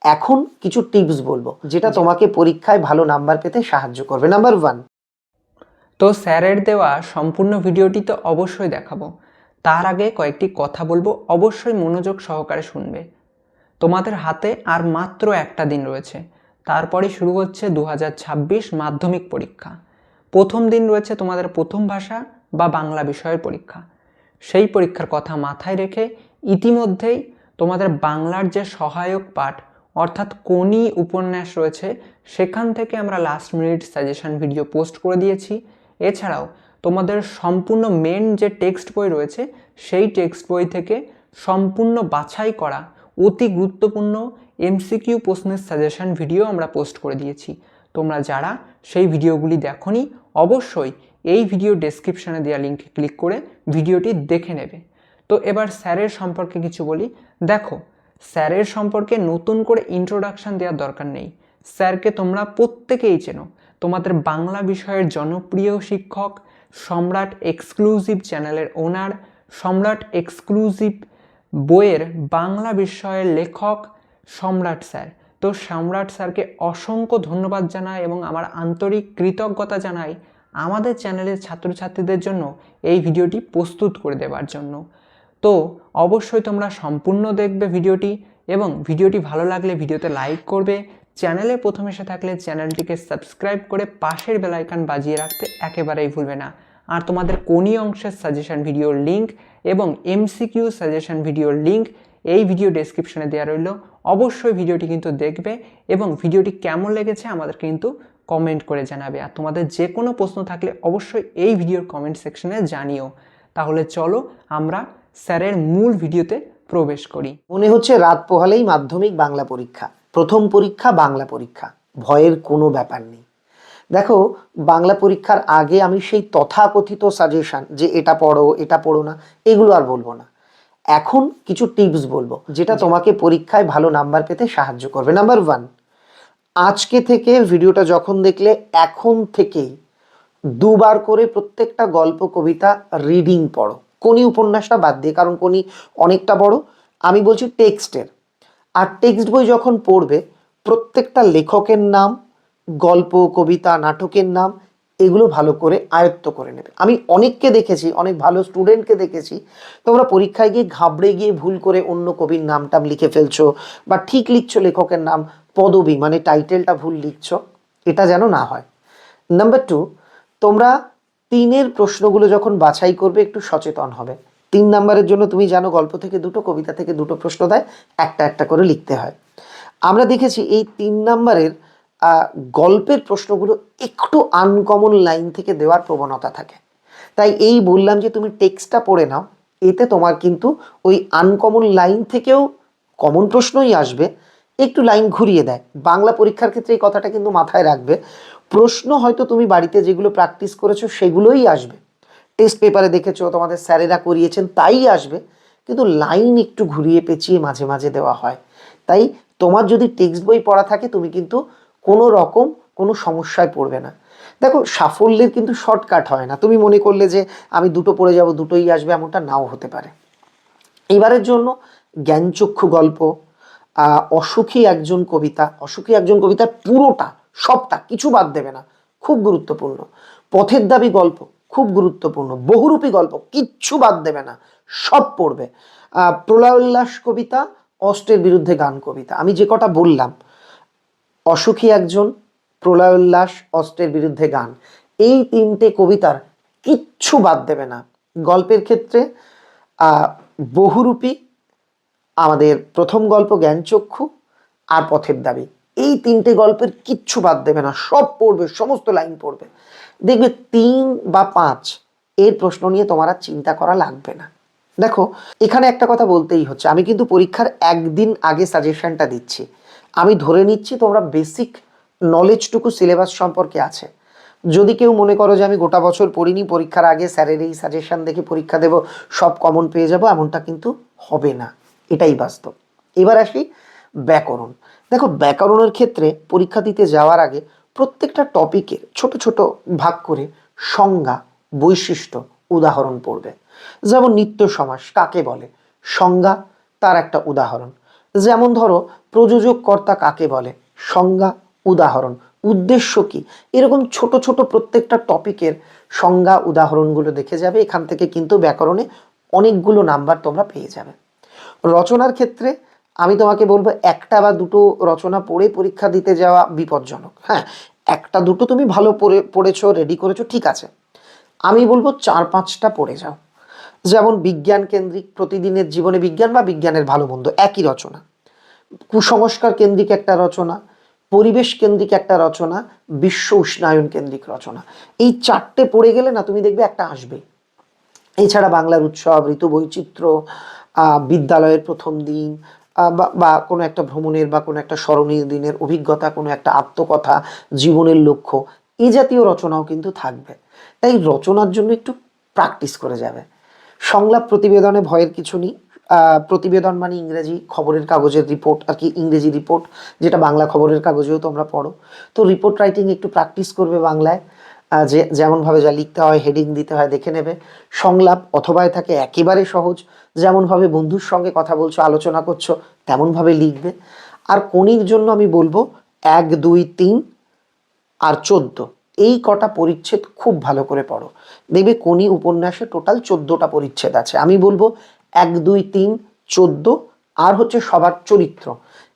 এখন কিছু টিপস বলবো যেটা তোমাকে পরীক্ষায় ভালো নাম্বার পেতে সাহায্য করবে। নাম্বার 1, তো স্যারের দেওয়া সম্পূর্ণ ভিডিওটি তো অবশ্যই দেখাবো, তার আগে কয়েকটি কথা বলবো, অবশ্যই মনোযোগ সহকারে শুনবে। তোমাদের হাতে আর মাত্র একটা দিন রয়েছে, তারপরে শুরু হচ্ছে 2026 মাধ্যমিক পরীক্ষা। প্রথম দিন রয়েছে তোমাদের প্রথম ভাষা বা বাংলা বিষয়ের পরীক্ষা। সেই পরীক্ষার কথা মাথায় রেখে ইতিমধ্যেই তোমাদের বাংলার যে সহায়ক পাঠ অর্থাৎ কোনি উপন্যাস রয়েছে, সেখান থেকে আমরা last minute suggestion video post করে দিয়েছি। এছাড়াও তোমাদের সম্পূর্ণ মেন যে টেক্সট বই রয়েছে, সেই টেক্সট বই থেকে সম্পূর্ণ বাছাই করা অতি গুরুত্বপূর্ণ এমসিকিউ প্রশ্নের সাজেশন ভিডিও আমরা পোস্ট করে দিয়েছি। তোমরা যারা সেই ভিডিওগুলি দেখোনি, অবশ্যই এই ভিডিও ডেসক্রিপশানে দেওয়া লিঙ্কে ক্লিক করে ভিডিওটি দেখে নেবে। তো এবার স্যারের সম্পর্কে কিছু বলি। দেখো, স্যারের সম্পর্কে নতুন করে ইন্ট্রোডাকশান দেওয়ার দরকার নেই। স্যারকে তোমরা প্রত্যেকেই চেনো। তোমাদের বাংলা বিষয়ের জনপ্রিয় শিক্ষক, সম্রাট এক্সক্লুসিভ চ্যানেলের ওনার, সম্রাট এক্সক্লুসিভ বইয়ের বাংলা বিষয়ের লেখক সম্রাট স্যার। তো সম্রাট স্যারকে অসংখ্য ধন্যবাদ জানাই এবং আমার আন্তরিক কৃতজ্ঞতা জানাই আমাদের চ্যানেলের ছাত্রছাত্রীদের জন্য এই ভিডিওটি প্রস্তুত করে দেওয়ার জন্য। তো অবশ্যই তোমরা সম্পূর্ণ দেখবে ভিডিওটি, এবং ভিডিওটি ভালো লাগলে ভিডিওতে লাইক করবে। চ্যানেলে প্রথম এসে থাকলে চ্যানেলটিকে সাবস্ক্রাইব করে পাশের বেল আইকন বাজিয়ে রাখতে একেবারেই ভুলবে না। আর তোমাদের কোনি অংশের সাজেশন ভিডিওর লিঙ্ক এবং এমসিকিউ সাজেশন ভিডিওর লিঙ্ক এই ভিডিও ডেসক্রিপশনে দেওয়া রইল। অবশ্যই ভিডিওটি কিন্তু দেখবে এবং ভিডিওটি কেমন লেগেছে আমাদের কিন্তু কমেন্ট করে জানাবে। আর তোমাদের যে কোনো প্রশ্ন থাকলে অবশ্যই এই ভিডিওর কমেন্ট সেকশনে জানিও। তাহলে চলো আমরা স্যারের মূল ভিডিওতে প্রবেশ করি। মনে হচ্ছে রাত পোহালেই মাধ্যমিক বাংলা পরীক্ষা, প্রথম পরীক্ষা বাংলা পরীক্ষা, ভয়ের কোনো ব্যাপার নেই। দেখো, বাংলা পরীক্ষার আগে আমি সেই তথাকথিত সাজেশন যে এটা পড়ো না, এগুলো আর বলবো না। এখন কিছু টিপস বলবো যেটা তোমাকে পরীক্ষায় ভালো নাম্বার পেতে সাহায্য করবে। নাম্বার 1, আজকে থেকে ভিডিওটা যখন দেখলে এখন থেকেই দুবার করে প্রত্যেকটা গল্প কবিতা রিডিং পড়ো। কোনি উপন্যাসটা বাদ দিয়ে, কারণ কোনি অনেকটা বড়। আমি বলছি টেক্সটের। আর টেক্সট বই যখন পড়বে, প্রত্যেকটা লেখকের নাম, গল্প কবিতা নাটকের নাম, এগুলো ভালো করে আয়ত্ত করে নেবে। আমি অনেককে দেখেছি, অনেক ভালো স্টুডেন্টকে দেখেছি, তোমরা পরীক্ষায় গিয়ে ঘাবড়ে গিয়ে ভুল করে অন্য কবির নামটা লিখে ফেলছো, বা ঠিক লিখছো লেখকের নাম, পদবী মানে টাইটেলটা ভুল লিখছো। এটা যেন না হয়। নাম্বার 2, তোমরা 3-এর প্রশ্নগুলো যখন বাছাই করবে একটু সচেতন হবে। 3 নাম্বারের জন্য তুমি জানো গল্প থেকে 2টো, কবিতা থেকে 2টো প্রশ্ন দেয়, একটা একটা করে লিখতে হয়। আমরা দেখেছি এই 3 নাম্বারের গল্পের প্রশ্নগুলো একটু আনকমন লাইন থেকে দেওয়ার প্রবণতা থাকে। তাই এই বললাম যে তুমি টেক্সটটা পড়ে নাও, এতে তোমার কিন্তু ওই আনকমন লাইন থেকেও কমন প্রশ্নই আসবে, একটু লাইন ঘুরিয়ে দেয়। বাংলা পরীক্ষার ক্ষেত্রে এই কথাটা কিন্তু মাথায় রাখবে। প্রশ্ন হয়তো তুমি বাড়িতে যেগুলো প্র্যাকটিস করেছো সেগুলোই আসবে, টেস্ট পেপারে দেখেছো তোমাদের স্যারেরা করিয়েছেন তাই আসবে, কিন্তু লাইন একটু ঘুরিয়ে পেঁচিয়ে মাঝে মাঝে দেওয়া হয়। তাই তোমার যদি টেক্সট বই পড়া থাকে, তুমি কিন্তু কোনো রকম কোনো সমস্যায় পড়বে না। দেখো, সাফল্যের কিন্তু শর্টকাট হয় না। তুমি মনে করলে যে আমি 2টো পড়ে যাব, 2টোই আসবে, এমনটা নাও হতে পারে। এবারের জন্য জ্ঞানচক্ষু গল্প, অসুখী একজন কবিতা, অসুখী একজন কবিতার পুরোটা, সবটা, কিছু বাদ দেবে না, খুব গুরুত্বপূর্ণ। পথের দাবি গল্প খুব গুরুত্বপূর্ণ। বহুরূপী গল্প কিচ্ছু বাদ দেবে না, সব পড়বে। প্রলয়োল্লাস কবিতা, অস্ত্রের বিরুদ্ধে গান কবিতা, আমি যে কটা বললাম, অসুখী একজন, প্রলয়োল্লাস, অস্ত্রের বিরুদ্ধে গান, এই 3টে কবিতার কিচ্ছু বাদ দেবে না। গল্পের ক্ষেত্রে বহুরূপী, আমাদের প্রথম গল্প জ্ঞানচক্ষু, আর পথের দাবি, এই 3টে গল্পের কিচ্ছু বাদ দেবে না, সব পড়বে, সমস্ত লাইন পড়বে। দেখবে 3 বা 5 এর প্রশ্ন নিয়ে তোমার আর চিন্তা করা লাগবে না। দেখো, এখানে একটা কথা বলতেই হচ্ছে, আমি কিন্তু পরীক্ষার একদিন আগে সাজেশনটা দিচ্ছি। আমি ধরে নিচ্ছি তোমরা বেসিক নলেজটুকু সিলেবাস সম্পর্কে আছে। যদি কেউ মনে করো যে আমি গোটা বছর পড়িনি, পরীক্ষার আগে স্যারের এই সাজেশন দেখে পরীক্ষা দেব, সব কমন পেয়ে যাব, এমনটা কিন্তু হবে না, এটাই বাস্তব। এবার আসি ব্যাকরণ। দেখো, ব্যাকরণের ক্ষেত্রে পরীক্ষা দিতে যাওয়ার আগে প্রত্যেকটা টপিকের ছোট ছোট ভাগ করে সংজ্ঞা, বৈশিষ্ট্য, উদাহরণ পড়বে। যেমন নিত্য সমাস কাকে বলে, সংজ্ঞা, তার একটা উদাহরণ। যেমন ধরো প্রযোজক কর্তা কাকে বলে, সংজ্ঞা, উদাহরণ, উদ্দেশ্য কি, এরকম ছোট ছোট প্রত্যেকটা টপিকের সংজ্ঞা উদাহরণগুলো দেখে যাবে। এখান থেকে কিন্তু ব্যাকরণে অনেকগুলো নাম্বার তোমরা পেয়ে যাবে। রচনার ক্ষেত্রে আমি তোমাকে বলবো একটা বা দুটো রচনা পড়ে পরীক্ষা দিতে যাওয়া বিপজ্জনক। হ্যাঁ, একটা দুটো তুমি ভালো পড়েছো, রেডি করেছো, ঠিক আছে। আমি বলবো 4-5টা পড়ে যাও। যেমন বিজ্ঞান কেন্দ্রিক, প্রতিদিনের জীবনে বিজ্ঞান বা বিজ্ঞানের ভালো মন্দ একই রচনা, কুসংস্কার কেন্দ্রিক একটা রচনা, পরিবেশ কেন্দ্রিক একটা রচনা, বিশ্ব উষ্ণায়ন কেন্দ্রিক রচনা, এই 4টে পড়ে গেলে না তুমি দেখবে একটা আসবে। এছাড়া বাংলার উৎসব, ঋতু বৈচিত্র্য, বিদ্যালয়ের প্রথম দিন, বা কোনো একটা ভ্রমণের বা কোনো একটা স্মরণীয় দিনের অভিজ্ঞতা, কোনো একটা আত্মকথা, জীবনের লক্ষ্য, এই জাতীয় রচনাও কিন্তু থাকবে। তাই রচনার জন্য একটু প্র্যাকটিস করে যাবে। সংলাপ প্রতিবেদনে ভয়ের কিছু নেই। প্রতিবেদন মানে ইংরেজি খবরের কাগজের রিপোর্ট আর কি, ইংরেজি রিপোর্ট, যেটা বাংলা খবরের কাগজেও তোমরা পড়ো। তো রিপোর্ট রাইটিং একটু প্র্যাকটিস করবে বাংলায়, যেমনভাবে যা লিখতে হয়, হেডিং দিতে হয় দেখে নেবে। সংলাপ অথবায় থাকে একেবারে সহজ, যেমনভাবে বন্ধুর সঙ্গে কথা বলছো, আলোচনা করছো, তেমনভাবে লিখবে। আর কোনির জন্য আমি বলবো 1, 2, 3 আর 14, এই কটা পরিচ্ছেদ খুব ভালো করে পড়ো। দেখবে কোনি উপন্যাসে টোটাল 14টা পরিচ্ছেদ আছে। আমি বলবো 1, 2, 3, 14 আর হচ্ছে সবার চরিত্র,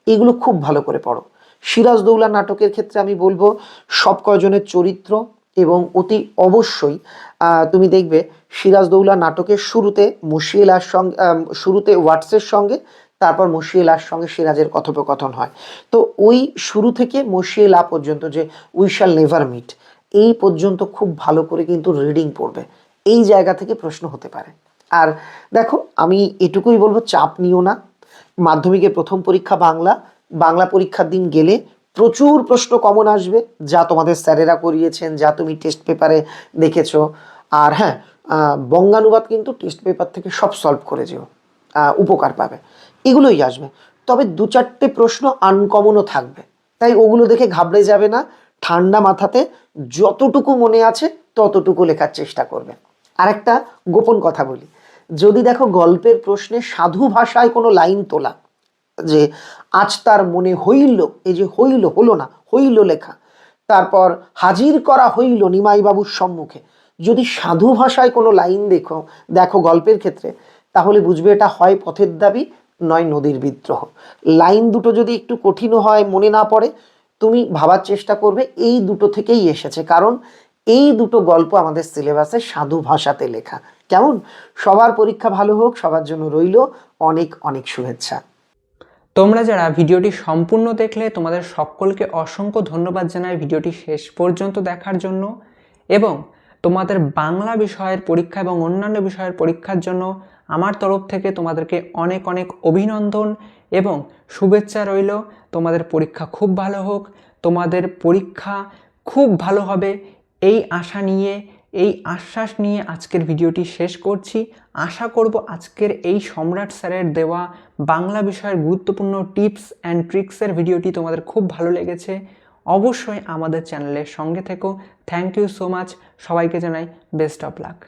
এগুলো খুব ভালো করে পড়ো। সিরাজদৌল্লা নাটকের ক্ষেত্রে আমি বলবো সব কয়জনের চরিত্র, এবং অতি অবশ্যই তুমি দেখবে সিরাজদৌল্লা নাটকের শুরুতে মশিয়েলার সঙ্গে, শুরুতে ওয়াটসের সঙ্গে, তারপর মশিয়েলার সঙ্গে সিরাজের কথোপকথন হয়। তো ওই শুরু থেকে মশিয়েলা পর্যন্ত, যে উই শ্যাল নেভার মিট, এই পর্যন্ত খুব ভালো করে কিন্তু রিডিং পড়বে। এই জায়গা থেকে প্রশ্ন হতে পারে। আর দেখো আমি এটুকুই বলবো, চাপ নিও না। মাধ্যমিকের প্রথম পরীক্ষা বাংলা, বাংলা পরীক্ষার দিন গেলে প্রচুর প্রশ্ন কমন আসবে, যা তোমাদের স্যারেরা করিয়েছেন, যা তুমি টেস্ট পেপারে দেখেছো। আর হ্যাঁ, বঙ্গানুবাদ কিন্তু টেস্ট পেপার থেকে সব সলভ করে যেও, উপকার পাবে। এগুলোই আসবে। তবে 2-4টে প্রশ্ন আনকমনও থাকবে, তাই ওগুলো দেখে ঘাবড়ে যাবে না। ঠান্ডা মাথাতে যতটুকু মনে আছে ততটুকু লেখার চেষ্টা করবে। আরেকটা গোপন কথা বলি, যদি দেখো গল্পের প্রশ্নে সাধু ভাষায় কোনো লাইন তোলা, যে আজ তার মনে হইল, এই যে হইল, হলো না, হইল লেখা, তারপর হাজির করা হইল নিমাইবাবুর সম্মুখে, যদি সাধু ভাষায় কোনো লাইন দেখো গল্পের ক্ষেত্রে, তাহলে বুঝবে এটা হয় পথের দাবি, নয় নদীর বিদ্রোহ। লাইন দুটো যদি একটু কঠিনও হয়, মনে না পড়ে, তুমি ভাবার চেষ্টা করবে এই দুটো থেকেই এসেছে, কারণ এই দুটো গল্প আমাদের সিলেবাসে সাধু ভাষাতে লেখা। কেমন? সবার পরীক্ষা ভালো হোক, সবার জন্য রইল অনেক অনেক শুভেচ্ছা। তোমরা যারা ভিডিওটি সম্পূর্ণ দেখলে তোমাদের সকলকে অসংখ্য ধন্যবাদ জানাই ভিডিওটি শেষ পর্যন্ত দেখার জন্য, এবং তোমাদের বাংলা বিষয়ের পরীক্ষা এবং অন্যান্য বিষয়ের পরীক্ষার জন্য আমার তরফ থেকে তোমাদেরকে অনেক অনেক অভিনন্দন এবং শুভেচ্ছা রইল। তোমাদের পরীক্ষা খুব ভালো হোক, তোমাদের পরীক্ষা খুব ভালো হবে, এই আশা নিয়ে, এই আশ্বাস নিয়ে আজকের ভিডিওটি শেষ করছি। আশা করব আজকের এই সম্রাট স্যারের দেওয়া বাংলা বিষয়ের গুরুত্বপূর্ণ টিপস অ্যান্ড ট্রিক্সের ভিডিওটি তোমাদের খুব ভালো লেগেছে। অবশ্যই আমাদের চ্যানেলের সঙ্গে থেকো। Thank you so much. সবাইকে জানাই বেস্ট অফ লাক।